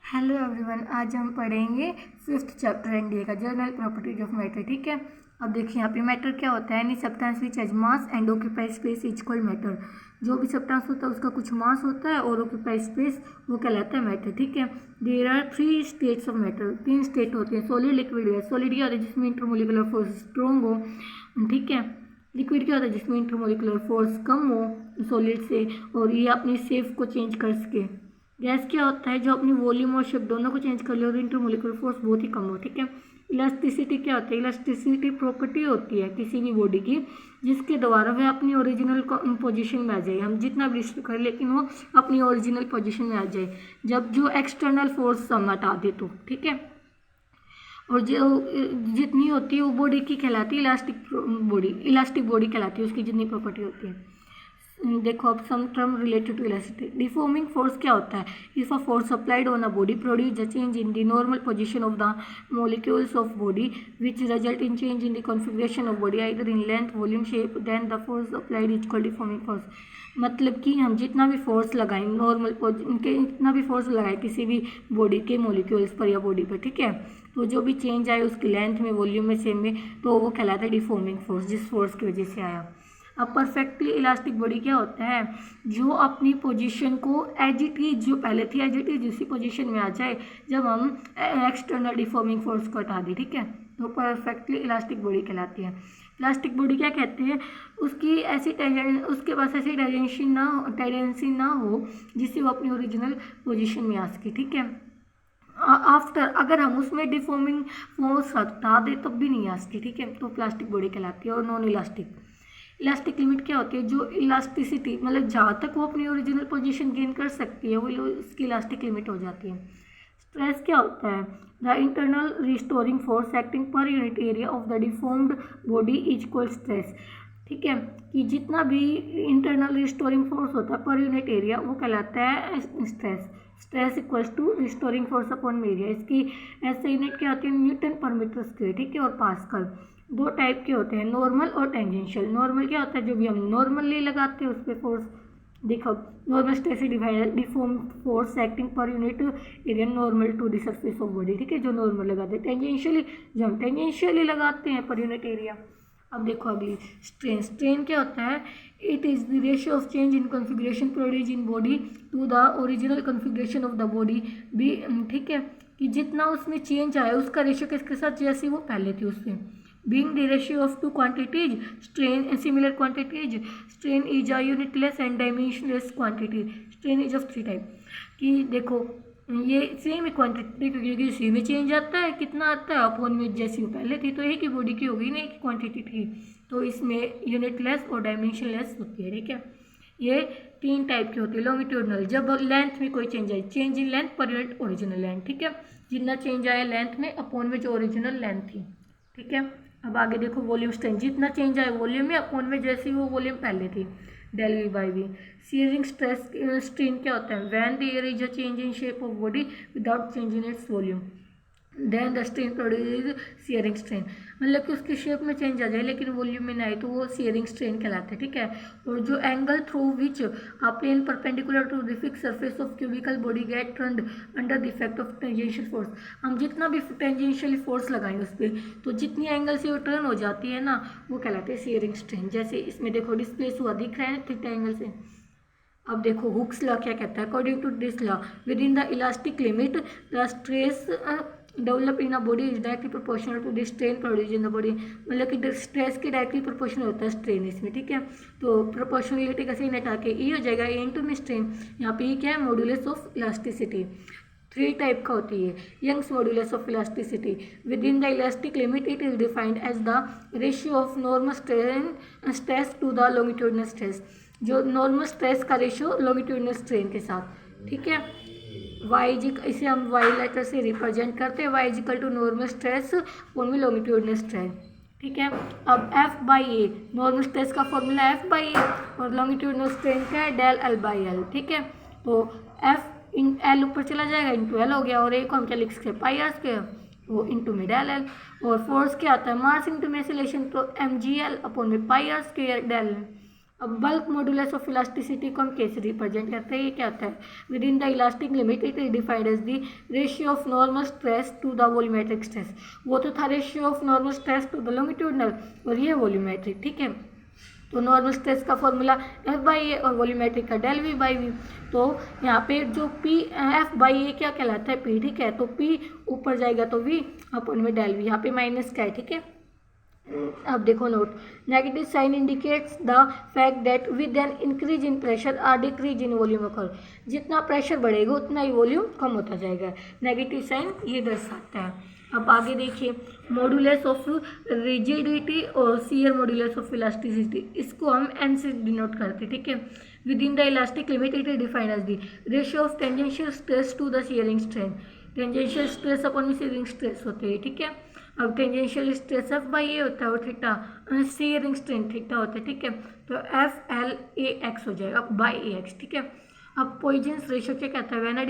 Hello everyone, आज हम पढ़ेंगे फिफ्थ चैप्टर एनडीए का जनरल प्रॉपर्टीज ऑफ मैटर। ठीक है। अब देखिए यहाँ पे मैटर क्या होता है। Any substance which has mass and occupy space is called matter. जो भी सब्सटेंस होता है उसका कुछ मास होता है और ऑक्यूपाई स्पेस वो कहलाता है मैटर। ठीक है। There are 3 states of matter. 3 state होते हैं, सॉलिड, लिक्विड, गैस। सॉलिड क्या होता है जिसमें इंटरमोलिकुलर फोर्स स्ट्रॉन्ग हो। ठीक है। लिक्विड क्या होता है जिसमें इंटरमोलिकुलर फोर्स कम हो सॉलिड से और ये अपनी शेप को चेंज कर सके। गैस क्या होता है जो अपनी वॉल्यूम और शेप दोनों को चेंज कर ले और इंटरमोलिकुलर फोर्स बहुत ही कम हो। ठीक है। इलास्टिसिटी क्या होता है। इलास्टिसिटी प्रॉपर्टी होती है किसी भी बॉडी की जिसके द्वारा वह अपनी ओरिजिनल पोजीशन में आ जाए। हम जितना भी डिस्ट्रॉय करें लेकिन वो अपनी ओरिजिनल पोजीशन में आ जाए जब जो एक्सटर्नल फोर्स हम हटा दे तो। ठीक है। और जो जितनी होती है वो बॉडी की कहलाती है इलास्टिक बॉडी कहलाती है, उसकी जितनी प्रॉपर्टी होती है। देखो अब some term related to elasticity. Deforming force क्या होता है। If a force applied on a body produce a change in the normal position of the molecules of body which result in change in the configuration of body either in length, volume, shape, then the force applied is called deforming force। मतलब कि हम जितना भी force लगाएं normal इतना भी force लगाएं किसी भी बॉडी के मोलिक्यूल्स पर या बॉडी पर, ठीक है, तो जो भी चेंज आए उसकी लेंथ में, वॉल्यूम में, शेप में, तो वो कहलाता है डिफॉर्मिंग फोर्स, जिस फोर्स की वजह से आया। अब परफेक्टली इलास्टिक बॉडी क्या होता है जो अपनी पोजीशन को एज इट इज, जो पहले थी एज इट इज उसी पोजीशन में आ जाए जब हम एक्सटर्नल डिफॉर्मिंग फोर्स को हटा दें। ठीक है, तो परफेक्टली इलास्टिक बॉडी कहलाती है। इलास्टिक बॉडी क्या कहते हैं, उसकी ऐसी उसके पास ऐसी टेंडेंसी ना हो जिससे वो अपनी ओरिजिनल पोजीशन में आ सके। ठीक है। आफ्टर अगर हम उसमें डिफॉर्मिंग फोर्स हटा दें तब भी नहीं आ सके। ठीक है, तो प्लास्टिक बॉडी कहलाती है। और नॉन इलास्टिक लिमिट क्या होती है, जो इलास्टिसिटी मतलब जहाँ तक वो अपनी ओरिजिनल पोजीशन गेन कर सकती है वो उसकी इलास्टिक लिमिट हो जाती है। स्ट्रेस क्या होता है, the internal restoring force acting पर unit area of the deformed body is called stress. ठीक है, कि जितना भी इंटरनल रिस्टोरिंग फोर्स होता है पर यूनिट एरिया वो कहलाता है stress equals to restoring force upon area. इसकी ऐसे यूनिट क्या होती है, न्यूटन पर मीटर स्क्वायर। ठीक है, और पास्कल। दो टाइप के होते हैं, नॉर्मल और टेंजेंशियल। नॉर्मल क्या होता है, जो भी हम नॉर्मली लगाते हैं उस पर फोर्स। देखो normal stress divide deform force acting पर unit area normal to the surface of body. ठीक है, जो नॉर्मल लगाते हैं। टेंजेंशियली जो हम टेंजेंशियली लगाते हैं पर यूनिट एरिया। अब देखो अगली स्ट्रेन क्या होता है, it is the ratio of change in configuration produce in body to the original configuration of the body भी। ठीक है, कि जितना उसमें चेंज आया उसका रेशियो किसके साथ, जैसे वो पहले थी उससे। Being the ratio of two quantities, similar quantities, strain is a unitless and dimensionless quantity. Strain is of 3 type। कि देखो ये सेम ही क्वांटिटी क्योंकि इसी में चेंज आता है, कितना आता है अपॉन में, जैसी वो पहले थी तो एक ही बॉडी की होगी ना, एक क्वांटिटी थी, तो इसमें यूनिटलेस और डायमेंशनलेस होती है। ठीक है, ये 3 टाइप की होती है। लॉन्गिट्यूडनल, जब लेंथ में कोई चेंज आए, change in length per unit original length. ठीक है, जितना चेंज आया लेंथ में अपॉन में जो ओरिजिनल लेंथ थी। ठीक है, अब आगे देखो वॉल्यूम स्ट्रेन, जितना चेंज आया वॉल्यूम में अपॉन में जैसी वो वॉल्यूम पहले थी, del V by V. Shearing stress strain क्या होता है, when there is a change in shape of body without change in its volume then the strain produce shearing strain. मतलब कि उसकी शेप में चेंज आ जाए लेकिन वॉल्यूम में ना आए तो वो सीयरिंग स्ट्रेन कहलाता है। ठीक है, और जो angle through which a plane perpendicular to the fix surface of cubical body get turned under the effect of tangential force. हम जितना भी टेंजेंशियल फोर्स लगाएंगे उस पर तो जितनी एंगल से वो टर्न हो जाती है ना वो कहलाते हैं सीयरिंग स्ट्रेन। जैसे इसमें देखो डिस्प्लेस हुआ दिख रहा है थीटा एंगल से। अब देखो हुक्स लॉ क्या कहता है, according to this law within the elastic limit the stress develop in a body is directly proportional to the strain produce in the body. मतलब कि स्ट्रेस के डायरेक्टली प्रोपोर्शनल होता है स्ट्रेन इसमें। ठीक है, तो प्रोपोर्शनलिटी का सही हटा के ई हो जाएगा, ए इंटू में स्ट्रेन। यहाँ पे ई क्या है, मॉड्यूलस ऑफ इलास्टिसिटी। 3 टाइप का होती है, Young's modulus of elasticity. Within the elastic limit it is defined as the ratio of normal stress to the longitudinal stress. जो नॉर्मल स्ट्रेस का रेशियो लॉन्गिट्यूडनल स्ट्रेन के साथ। ठीक है, Y जी इसे हम वाई लेटर से रिप्रेजेंट करते हैं, Y is equal to normal stress और में लॉन्गिट्यूडनल स्ट्रेन। ठीक है, अब F by A, normal stress का फॉर्मूला एफ बाई ए और लॉन्गिट्यूडनल स्ट्रेन का है डेल एल बाई एल। ठीक है, तो एफ इन एल ऊपर चला जाएगा इंटू एल हो गया, और ए को हम क्या लिख सकते हैं, पाई आर स्क्वायर, वो इंटू में डेल एल। और फोर्स क्या आता है, मास इंटू में एक्सेलरेशन, तो एम जी एल अपॉन में पाई आर स्क्वायर डेल। अब बल्क मॉडुलस ऑफ इलास्टिसिटी को हम कैसे रिप्रेजेंट करते हैं, ये क्या होता है, within the elastic limit it is defined as the ratio of normal stress to the volumetric stress. वो तो था ratio of normal stress to the longitudinal, और ये वॉल्यूमेट्रिक, ठीक है। तो नॉर्मल स्ट्रेस का फॉर्मूला एफ बाई ए और वॉल्यूमेट्रिक का डेल वी बाई वी। तो यहाँ पे जो पी एफ बाई ए क्या कहलाता है, पी, ठीक है। तो पी ऊपर जाएगा तो वी अपन में डेल वी, यहाँ पे माइनस का है, ठीक है। अब देखो note, negative sign indicates the fact that with an increase in pressure or decrease in volume occur. जितना प्रेशर बढ़ेगा उतना ही वॉल्यूम कम होता जाएगा, नेगेटिव साइन ये दर्शाता है। अब आगे देखिए, मॉडुलस ऑफ रिजिडिटी और शियर मॉडुलस ऑफ इलास्टिसिटी, इसको हम एन से डिनोट करते हैं, ठीक है। Within the elastic limit it is defined as the ratio of tangential stress to the shearing strain. Tangential stress अपन में शियरिंग स्ट्रेस होते हैं, ठीक है। अब tangential stress F by A होता है और थीटा शियरिंग स्ट्रेन थीटा होता है, ठीक है। तो एफ एल ए एक्स हो जाएगा बाई ए एक्स, ठीक है। अब पॉइजन्स रेशियो क्या कहता है, when a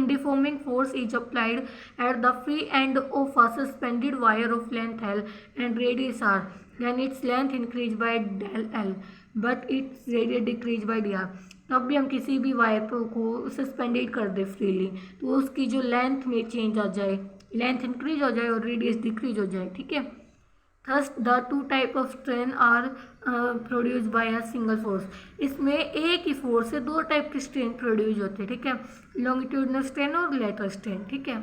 deforming force is applied at the free end of a suspended wire of length L and radius R, then its length increase by del L but its radius decrease by D R. तब भी हम किसी भी wire को suspended कर दे freely तो उसकी जो लेंथ में चेंज आ जाए, लेंथ इंक्रीज हो जाए और रेडियस डिक्रीज हो जाए, ठीक है। Thus the two type of strain are produced by a single force। इसमें एक ही फोर्स से दो टाइप के स्ट्रेन प्रोड्यूस होते हैं, ठीक है। लॉन्गिट्यूडनल स्ट्रेन और लेटरल स्ट्रेन, ठीक है।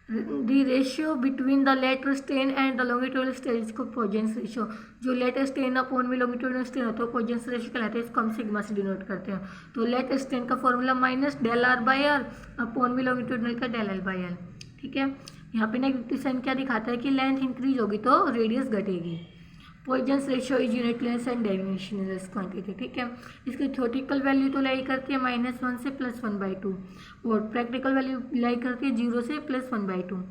The ratio between the lateral strain and the longitudinal strain इसको पॉइजन्स रेशियो, जो लेटरल स्ट्रेन अपॉन में लॉन्गिट्यूडनल स्ट्रेन होता है पॉइजन्स रेशियो कहलाते हैं, इसको हम सिग्मा से डिनोट करते हैं। तो लेटरल स्ट्रेन का formula minus del R by R upon में लॉन्गिट्यूडनल का डेल एल बाई एल, ठीक है। यहाँ पे नेगेटिव साइन क्या दिखाता है कि लेंथ इंक्रीज होगी तो रेडियस घटेगी। Poisson's ratio is unit length and dimensionless quantity, ठीक है। इसकी थ्योरेटिकल वैल्यू तो लाई करती है -1 से +1/2 और प्रैक्टिकल वैल्यू लाई करती है 0 से +1/2।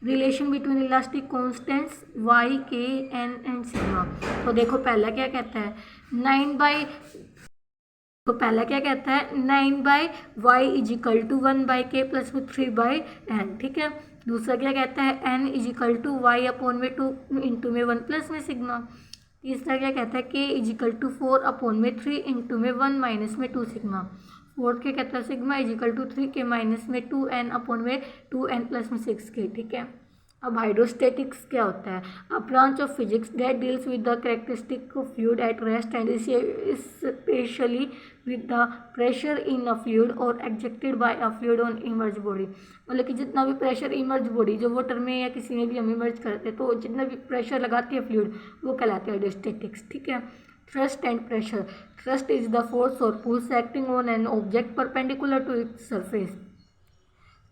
Relation between elastic constants Y K N and sigma. तो देखो पहला क्या कहता है 9/y is equal to 1/k + 3/n, ठीक है। दूसरा क्या कहता है n is equal to y upon में 2 इंटू में 1 प्लस में सिग्मा। तीसरा क्या कहता है k is equal to 4 upon में 3 इंटू में 1 माइनस में 2 सिग्मा। फोर्थ क्या कहता है sigma is equal to 3k minus में 2n अपॉन में 2n प्लस में 6k, ठीक है। अब हाइड्रोस्टैटिक्स क्या होता है, a branch of physics that deals with the characteristic of fluid at rest and specially with the pressure in a fluid or exerted by a fluid on immersed body. मतलब कि जितना भी प्रेशर इमर्ज बॉडी जो water में या किसी में भी हम इमर्ज करते हैं तो जितना भी प्रेशर लगाती है फ्लूइड वो कहलाते हैं हाइड्रोस्टैटिक्स, ठीक है। Thrust and pressure, thrust is the force or push acting on an object perpendicular to its surface.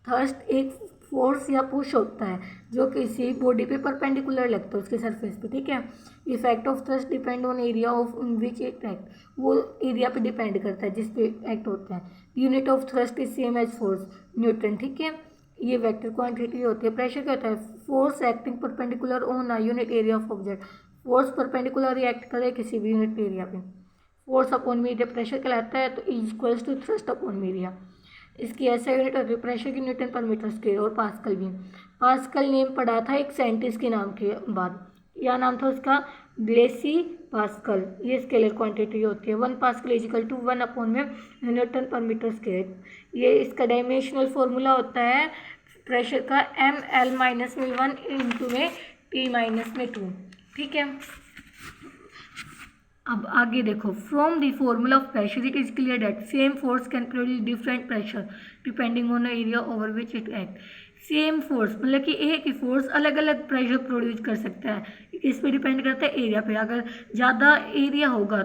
Thrust एक फोर्स या पुश होता है जो किसी बॉडी पे परपेंडिकुलर लगता है उसके सरफेस पे, ठीक है। Effect of thrust depend on area of which it act, वो एरिया पे डिपेंड करता है जिस पे एक्ट होता है। Unit of thrust is same as force, newton, ठीक है। ये वेक्टर क्वांटिटी होती है। प्रेशर क्या होता है, force acting perpendicular on a unit area of object, force perpendicular react करे किसी भी यूनिट एरिया पे। फोर्स अपॉन मीडिया प्रेशर कहलाता है तो equals to thrust upon media. इसकी ऐसा यूनिट होती है प्रेशर की न्यूटन पर मीटर स्क्वायर और पास्कल भी। पास्कल नेम पढ़ा था एक साइंटिस्ट के नाम के बाद, क्या नाम था उसका, ब्लेसी पास्कल। ये स्केलर क्वांटिटी होती है। 1 Pascal is equal to 1 upon में न्यूटन पर मीटर स्क्वायर। ये इसका डायमेंशनल फॉर्मूला होता है प्रेशर का ml-1 इंटू में T-2, ठीक है। अब आगे देखो, from the formula of pressure it is clear that same force can produce different pressure depending on the area over which it act. Same force मतलब कि एक ही फोर्स अलग अलग प्रेशर प्रोड्यूस कर सकता है, इस पे डिपेंड करता है एरिया पे। अगर ज़्यादा एरिया होगा,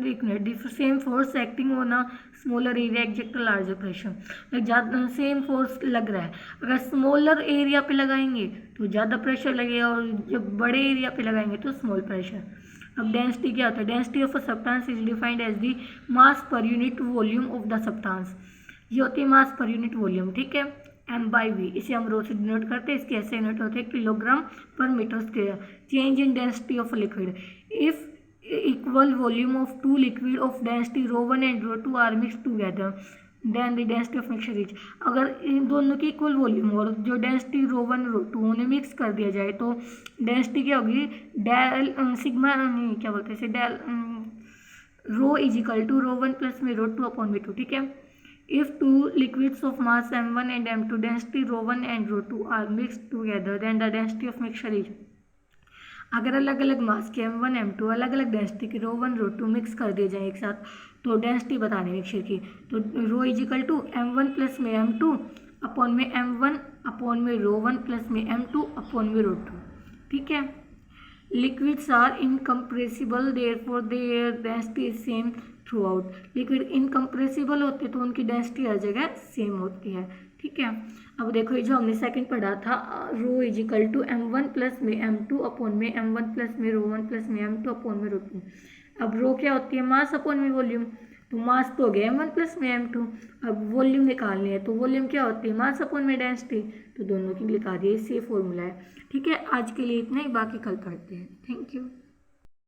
एक minute, same force acting on a smaller area exact larger pressure. ज़्यादा सेम फोर्स लग रहा है, अगर स्मॉलर एरिया पे लगाएंगे तो ज़्यादा प्रेशर लगेगा और जब बड़े एरिया पे लगाएंगे तो स्मॉल प्रेशर। अब डेंसिटी क्या होता है, density of a substance is defined as the mass per unit volume of the substance. ये होती है मास पर यूनिट वॉल्यूम, ठीक है, m/v। इसे हम रो से डिनोट करते हैं। इसके ऐसे यूनिट होते हैं किलोग्राम पर metre square. Change in density of liquid, if equal volume of two liquid of density ρ1 and ρ2 are mix together then the density of mixture is. अगर इन दोनों की इक्वल वॉल्यूम और जो डेंसिटी ρ1 ρ2 उन्हें मिक्स कर दिया जाए तो डेंसिटी क्या होगी, डेल सिग्मा, नहीं क्या बोलते हैं इसे, del rho is equal to rho 1 plus में रो 2 अपॉन में 2, ठीक है। If two liquids of mass m1 and m2 density rho 1 and rho 2 are mixed together then the density of mixture is, अगर अलग अलग मास के m1 m2 अलग अलग डेंसिटी के रो 1 रो 2 मिक्स कर दिए जाए एक साथ तो डेंसिटी बतानी मिक्सचर की, तो rho is equal to m1 plus में m2 अपॉन में m1 अपॉन में रो 1 प्लस में m2 अपॉन में रो 2, ठीक है। Liquids are incompressible therefore their density is same throughout, liquid incompressible होते तो उनकी डेंसिटी हर जगह सेम होती है, ठीक है। अब देखो ये जो हमने सेकंड पढ़ा था rho is equal to m1 plus में m2 अपॉन में m1 प्लस में रो 1 प्लस में m2 अपॉन में रो 2। अब रो क्या होती है, मास अपॉन में वॉल्यूम, तो मास तो हो गया m1 प्लस में m2, अब वॉल्यूम निकालनी है तो वॉल्यूम क्या होती है, मास अपॉन में डेंसिटी, तो दोनों की लिखा दिए, इससे फॉर्मूला है, ठीक है। आज के लिए इतना ही, बाकी कल पढ़ते हैं। Thank you.